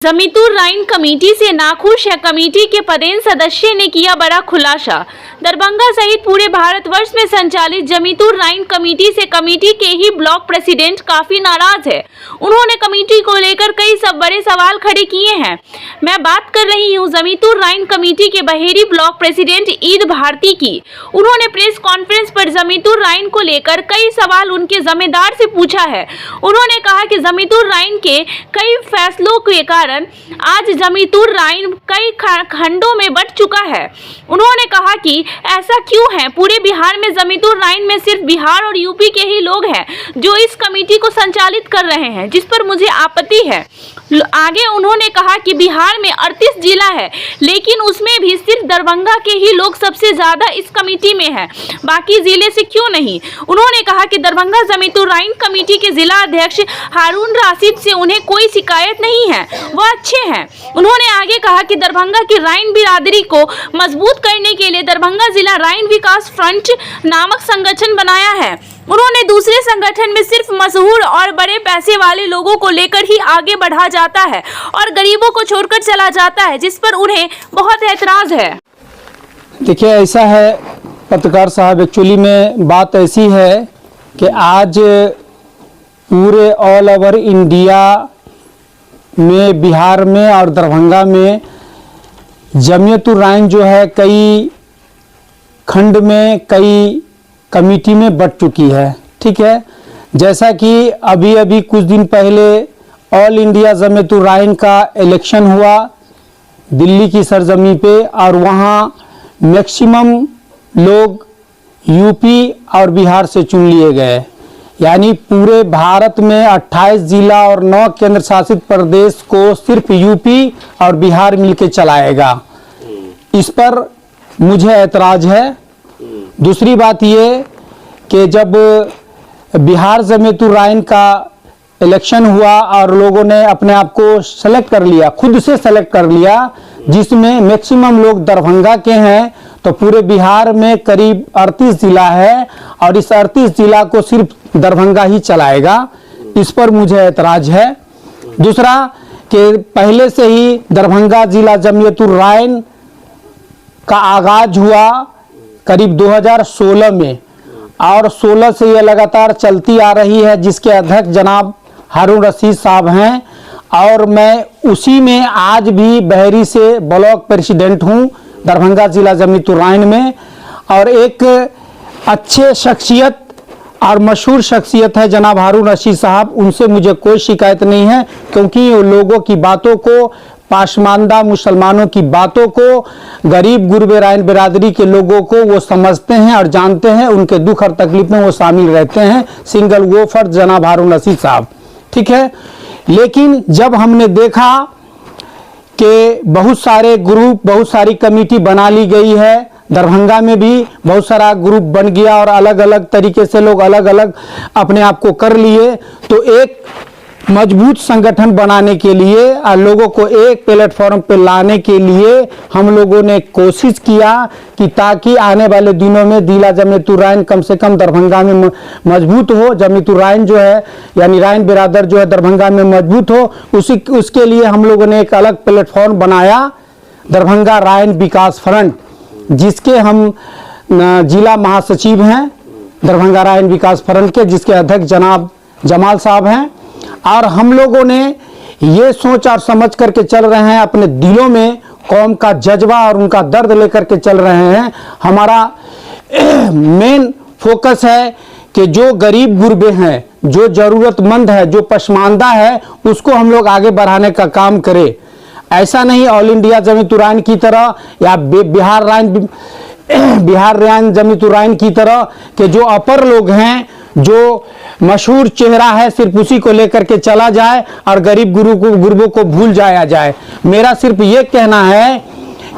जमीतुर राइन committee से नाखुश है। कमेटी के पदेन सदस्य ने किया बड़ा खुलासा। दरभंगा सहित पूरे भारतवर्ष में संचालित जमीतुर राइन कमेटी से कमेटी के ही ब्लॉक प्रेसिडेंट काफी नाराज है। उन्होंने कमेटी को लेकर कई बड़े सवाल खड़े किए हैं। मैं बात कर रही हूं जमीतुर राइन कमेटी के बहेरी ब्लॉक प्रेसिडेंट ईद भारती की। उन्होंने प्रेस कॉन्फ्रेंस पर जमीतुर राइन को लेकर कई सवाल उनके जमींदार से पूछा है। उन्होंने कहा कि जमीतुर राइन के कई फैसलों के कारण आज जमीतुर राइन कई खंडों में बंट चुका है। उन्होंने कहा कि ऐसा क्यों है, पूरे बिहार में जमीतुर राइन में सिर्फ बिहार और यूपी के ही लोग हैं जो इस कमेटी को संचालित कर रहे हैं, जिस पर मुझे आपत्ति है। आगे उन्होंने कहा कि बिहार में 38 जिला है, लेकिन उसमें भी सिर्फ दरभंगा के ही लोग सबसे ज्यादा इस कमेटी में हैं, बाकी जिले से क्यों नहीं। उन्होंने कहा कि दरभंगा जमीतुर राइन कमेटी के जिला अध्यक्ष हारून राशिद से उन्हें कोई शिकायत नहीं है, वह अच्छे हैं। उन्होंने आगे कहा कि दरभंगा की राइन बिरादरी को मजबूत करने के लिए दरभंगा जिला राइन विकास फ्रंट नामक संगठन बनाया है। उन्होंने दूसरे संगठन में सिर्फ मशहूर और बड़े पैसे वाले लोगों को लेकर ही आगे बढ़ा जाता है और गरीबों को छोड़कर चला जाता है, जिस पर उन्हें बहुत ऐतराज है। देखिए, ऐसा है पत्रकार साहब, एक्चुअली में बात ऐसी है कि आज पूरे ऑल ओवर इंडिया में, बिहार में और दरभंगा में जमीयतुर राइन जो है कई खंड में, कई कमेटी में बट चुकी है। ठीक है, जैसा कि अभी अभी कुछ दिन पहले ऑल इंडिया जमीयतुर राइन का इलेक्शन हुआ दिल्ली की सरजमी पे, और वहाँ मैक्सिमम लोग यूपी और बिहार से चुन लिए गए। यानी पूरे भारत में 28 जिला और 9 केंद्र शासित प्रदेश को सिर्फ यूपी और बिहार मिलके चलाएगा। इस पर मुझे ऐतराज है। दूसरी बात ये कि जब बिहार जमीयतुर राइन का इलेक्शन हुआ और लोगों ने अपने आप को सेलेक्ट कर लिया, खुद से सेलेक्ट कर लिया, जिसमें मैक्सिमम लोग दरभंगा के हैं, तो पूरे बिहार में करीब 38 जिला है और इस 38 जिला को सिर्फ दरभंगा ही चलाएगा। इस पर मुझे ऐतराज है। दूसरा कि पहले से ही दरभंगा जिला जमीयतुर राइन का आगाज हुआ करीब 2016 में, और 16 से ये लगातार चलती आ रही है, जिसके अध्यक्ष जनाब हारून रशीद साहब हैं, और मैं उसी में आज भी बहेरी से ब्लॉक प्रेसिडेंट हूं दरभंगा जिला जमीयतुर राइन में। और एक अच्छे शख्सियत और मशहूर शख्सियत है जनाब हारून रशीद साहब, उनसे मुझे कोई शिकायत नहीं है, क्योंकि वो लोगों की बातों को, पाशमानदा मुसलमानों की बातों को, गरीब गुरबे राइन बिरादरी के लोगों को वो समझते हैं और जानते हैं, उनके दुख और तकलीफ में वो शामिल रहते हैं। सिंगल वो फर्द जनाब हारून रशीद साहब। ठीक है, लेकिन जब हमने देखा कि बहुत सारे ग्रुप, बहुत सारी कमेटी बना ली गई है, दरभंगा में भी बहुत सारा ग्रुप बन गया और अलग अलग तरीके से लोग अलग अलग अपने आप को कर लिए, तो एक मजबूत संगठन बनाने के लिए और लोगों को एक प्लेटफॉर्म पे लाने के लिए हम लोगों ने कोशिश किया कि ताकि आने वाले दिनों में जिला जमीयतुर राइन कम से कम दरभंगा में मजबूत हो, जमीयतुर राइन जो है यानी राइन बिरादर जो है दरभंगा में मजबूत हो। उसके लिए हम लोगों ने एक अलग प्लेटफॉर्म बनाया, दरभंगा राइन विकास फ्रंट, जिसके हम जिला महासचिव हैं दरभंगा राइन विकास फ्रंट के, जिसके अध्यक्ष जनाब जमाल साहब हैं। और हम लोगों ने ये सोच और समझ करके चल रहे हैं, अपने दिलों में कौम का जज्बा और उनका दर्द लेकर के चल रहे हैं। हमारा मेन फोकस है कि जो गरीब गुरबे हैं, जो जरूरतमंद है, जो पसमानदा है, उसको हम लोग आगे बढ़ाने का काम करें। ऐसा नहीं ऑल इंडिया जमीयतुर राइन की तरह या बिहार राइन जमीयतुर राइन की तरह कि जो अपर लोग हैं, जो मशहूर चेहरा है, सिर्फ उसी को लेकर के चला जाए और गरीब गुरबों को भूल जाया जाए। मेरा सिर्फ ये कहना है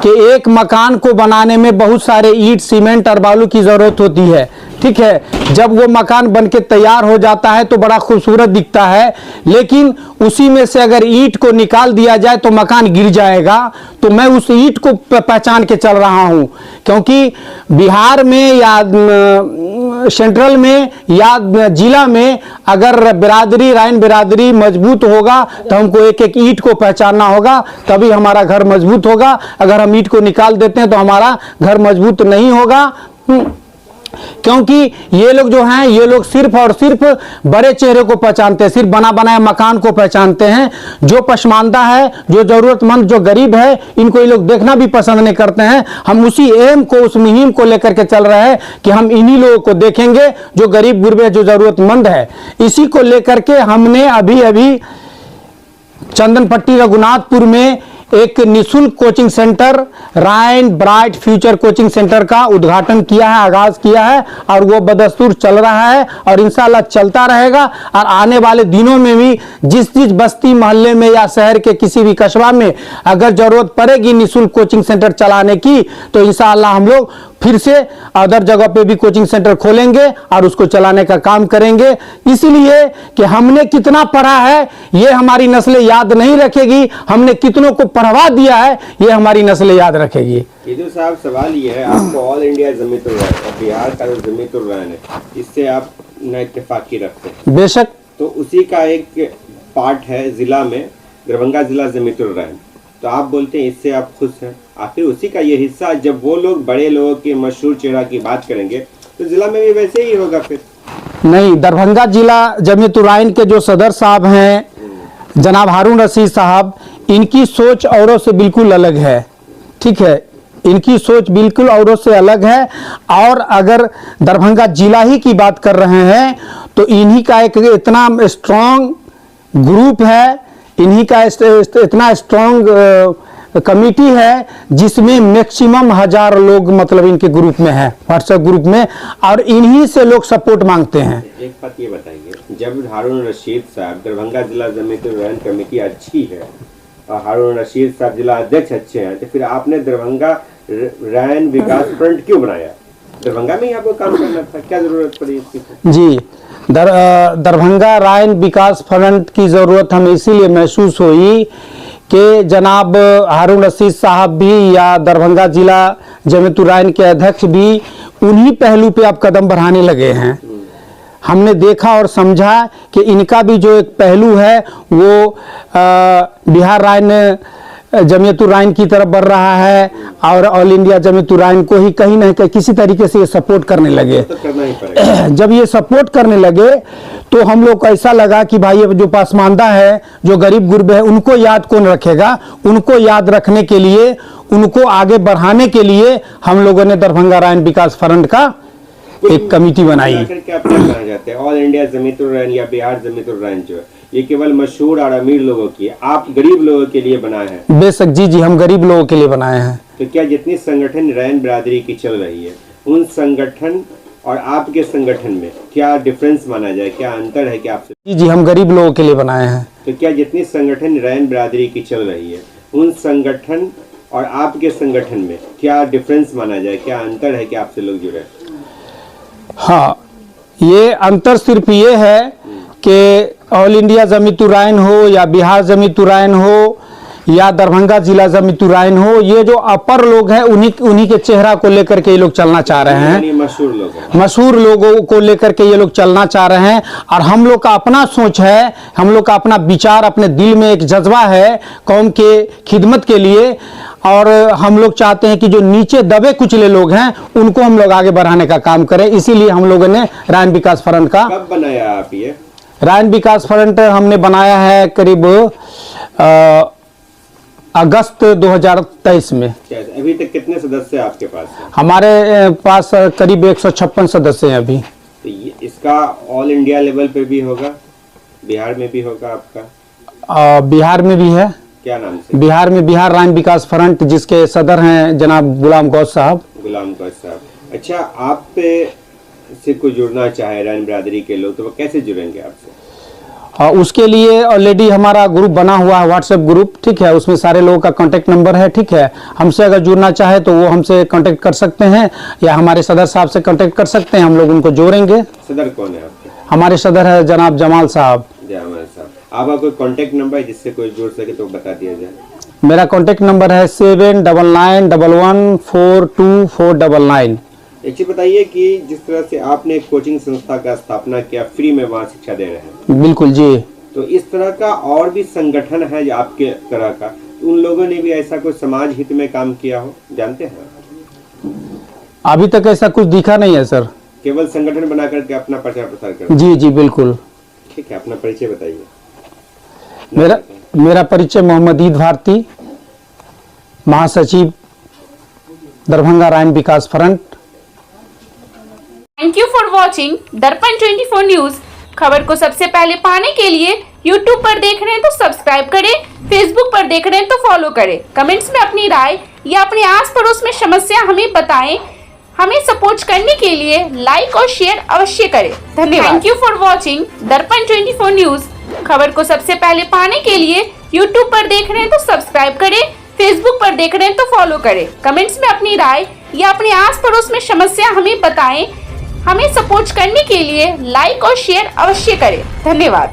कि एक मकान को बनाने में बहुत सारे ईंट, सीमेंट और बालू की जरूरत होती है, ठीक है, जब वो मकान बन के तैयार हो जाता है तो बड़ा खूबसूरत दिखता है, लेकिन उसी में से अगर ईंट को निकाल दिया जाए तो मकान गिर जाएगा। तो मैं उस ईंट को पहचान के चल रहा हूं, क्योंकि बिहार में या सेंट्रल में या जिला में अगर बिरादरी राइन बिरादरी मजबूत होगा तो हमको एक एक ईंट को पहचानना होगा, तभी हमारा घर मजबूत होगा। अगर हम ईंट को निकाल देते हैं तो हमारा घर मजबूत नहीं होगा। क्योंकि ये लोग जो हैं, ये लोग सिर्फ और सिर्फ बड़े चेहरे को पहचानते हैं, सिर्फ बना बनाया मकान को पहचानते हैं। जो पसमानदा है, जो जरूरतमंद, जो गरीब है, इनको ये लोग देखना भी पसंद नहीं करते हैं। हम उसी एम को, उस मुहिम को लेकर के चल रहे हैं कि हम इन्हीं लोगों को देखेंगे जो गरीब गुरबे, जो जरूरतमंद है। इसी को लेकर के हमने अभी अभी चंदनपट्टी रघुनाथपुर में एक निःशुल्क कोचिंग सेंटर राइन ब्राइट फ्यूचर कोचिंग सेंटर का उद्घाटन किया है, आगाज किया है, और वो बदस्तूर चल रहा है और इंशाल्लाह चलता रहेगा। और आने वाले दिनों में भी जिस बस्ती मोहल्ले में या शहर के किसी भी कस्बा में अगर जरूरत पड़ेगी निःशुल्क कोचिंग सेंटर चलाने की, तो इंशाल्लाह हम लोग फिर से अदर जगह पे भी कोचिंग सेंटर खोलेंगे और उसको चलाने का काम करेंगे। इसलिए कि हमने कितना पढ़ा है ये हमारी नस्लें याद नहीं रखेगी, हमने कितनों को पढ़वा दिया है ये हमारी नस्लें याद रखेगी। ईदू साहब, सवाल ये है, आपको ऑल इंडिया जमीतुर रहमान और बिहार का जो जमीतुर रहमान है, इससे आप न इत्तेफाकी रखते हैं। बेशक। तो उसी का एक पार्ट है जिला में, दरभंगा जिला जमीतुर रहमान, तो आप बोलते हैं इससे आप खुश हैं। आखिर उसी का ये हिस्सा, जब वो लोग बड़े लोगों के मशहूर चेहरा की बात करेंगे तो जिला में भी वैसे ही होगा फिर? नहीं, दरभंगा जिला जमीयतुर रहमान के जो सदर साहब हैं जनाब हारून रशीद साहब, इनकी सोच औरों से बिल्कुल अलग है। ठीक है, इनकी सोच बिल्कुल औरों से अलग है। और अगर दरभंगा जिला ही की बात कर रहे हैं तो इन्हीं का एक इतना स्ट्रॉन्ग ग्रुप है, इन्हीं का इतना स्ट्रॉन्ग कमेटी है जिसमें मैक्सिमम 1000 लोग मतलब इनके ग्रुप में है, व्हाट्सएप ग्रुप में, और इन्हीं से लोग सपोर्ट मांगते हैं। एक बात ये बताइए, जब हारून रशीद साहब दरभंगा जिला जमीयतुर रहमान कमेटी अच्छी है और हारून रशीद साहब जिला अध्यक्ष अच्छे हैं, तो फिर आपने दरभंगा रहमान विकास फ्रंट क्यों बनाया? दरभंगा में ही आपको काम करना था, क्या जरूरत पड़ी इसकी? जी, दरभंगा रहमान विकास फ्रंट की जरूरत हमें इसीलिए महसूस हुई कि जनाब हारून रशीद साहब भी या दरभंगा जिला जमीयतुर रहमान के अध्यक्ष भी उन्हीं पहलू पे अब कदम बढ़ाने लगे हैं। हमने देखा और समझा कि इनका भी जो एक पहलू है वो बिहार रहमान जमीयतुर रहमान की तरफ बढ़ रहा है और ऑल इंडिया जमीयतुर रहमान को ही कहीं ना कहीं किसी तरीके से ये सपोर्ट करने लगे। तो करना ही पड़ेगा। जब ये सपोर्ट करने लगे तो हम लोग को ऐसा लगा कि भाई अब जो पसमानदा है, जो गरीब गुरबे है, उनको याद कौन रखेगा। उनको याद रखने के लिए, उनको आगे बढ़ाने के लिए हम लोगों ने दरभंगा रहमान विकास फ्रंट का एक कमेटी बनाई। क्या कहना चाहते हैं? ऑल इंडिया जमीयतुर रहमान या बिहार जमीयतुर रहमान जो है, ये केवल मशहूर और अमीर लोगों की है, आप गरीब लोगों के लिए बनाए हैं? बेशक जी, जी हम गरीब लोगों के लिए बनाए हैं। तो क्या जितनी संगठन रहमान बिरादरी की चल रही है, उन संगठन और आपके संगठन में क्या डिफरेंस माना जाए, क्या अंतर है? क्या आपसे? जी, जी हम गरीब लोगों के लिए बनाए हैं। तो क्या जितनी संगठन रहमान बिरादरी की चल रही है, उन संगठन और आपके संगठन में क्या डिफरेंस माना जाए, क्या अंतर है? क्या आपसे लोग जुड़े? हाँ, ये अंतर सिर्फ ये है कि ऑल इंडिया जमीयतुर रहमान हो या बिहार जमीयतुर रहमान हो या दरभंगा जिला जमीयतुर रहमान हो, ये जो अपर लोग हैं उन्हीं के चेहरा को लेकर के ये लोग चलना चाह रहे हैं। मशहूर लोग हैं, मशहूर लोगों को लेकर के ये लोग चलना चाह रहे हैं। और हम लोग का अपना सोच है, हम लोग का अपना विचार, अपने दिल में एक जज्बा है कौम के खिदमत के लिए, और हम लोग चाहते हैं कि जो नीचे दबे कुचले लोग हैं उनको हम लोग आगे बढ़ाने का काम करें। इसीलिए हम लोगों ने रहमान विकास फ्रंट का। कब बनाया आप ये रहमान विकास फ्रंट? हमने बनाया है करीब अगस्त 2023 में। अभी तक कितने सदस्य आपके पास हैं? हमारे पास करीब 156 सदस्य हैं अभी। तो इसका ऑल इंडिया लेवल पे भी होगा, बिहार में भी होगा आपका? बिहार में भी है। क्या नाम से? बिहार में बिहार रहमान विकास फ्रंट, जिसके सदर हैं जनाब गुलाम गौस साहब। गुलाम गौस साहब, अच्छा, आप से कोई जुड़ना चाहे रहमान बिरादरी के लोग तो वो कैसे जुड़ेंगे आपसे? और उसके लिए ऑलरेडी हमारा ग्रुप बना हुआ है, व्हाट्सएप ग्रुप, ठीक है। उसमें सारे लोगों का कांटेक्ट नंबर है, ठीक है। हमसे अगर जुड़ना चाहे तो वो हमसे कांटेक्ट कर सकते हैं या हमारे सदर साहब से कांटेक्ट कर सकते हैं, हम लोग उनको जोड़ेंगे। सदर कौन है आपके? हमारे सदर है जनाब जमाल साहब। जमाल साहब, आपका कोई कांटेक्ट नंबर है जिससे कोई जुड़ सके तो बता दिया जाए। मेरा कांटेक्ट नंबर है 7991142499। एक चीज बताइए कि जिस तरह से आपने एक कोचिंग संस्था का स्थापना किया, फ्री में वहाँ शिक्षा दे रहे हैं, बिल्कुल जी। तो इस तरह का और भी संगठन है जो आपके तरह का, उन लोगों ने भी ऐसा कोई समाज हित में काम किया हो, जानते हैं? अभी तक ऐसा कुछ दिखा नहीं है सर। केवल संगठन बना करके अपना प्रचार प्रसार कर। जी जी बिल्कुल। ठीक है, अपना परिचय बताइए। मेरा परिचय मोहम्मद ईद भारती, महासचिव Darbhanga Ryan Vikas front. Thank you for watching दर्पण 24 न्यूज। खबर को सबसे पहले पाने के लिए यूट्यूब पर देख रहे हैं तो सब्सक्राइब करें, फेसबुक पर देख रहे हैं तो फॉलो करें। कमेंट्स में अपनी राय या अपने आस पड़ोस में समस्या हमें बताएं। हमें सपोर्ट करने के लिए लाइक और शेयर अवश्य करें। धन्यवाद। थैंक यू फॉर वॉचिंग दर्पण 24 न्यूज। खबर को सबसे पहले पाने के लिए यूट्यूब पर देख रहे हैं तो सब्सक्राइब करें, फेसबुक पर देख रहे हैं तो फॉलो करें। कमेंट्स में अपनी राय या अपने आस पड़ोस में समस्या हमें बताएं। हमें सपोर्ट करने के लिए लाइक और शेयर अवश्य करें। धन्यवाद।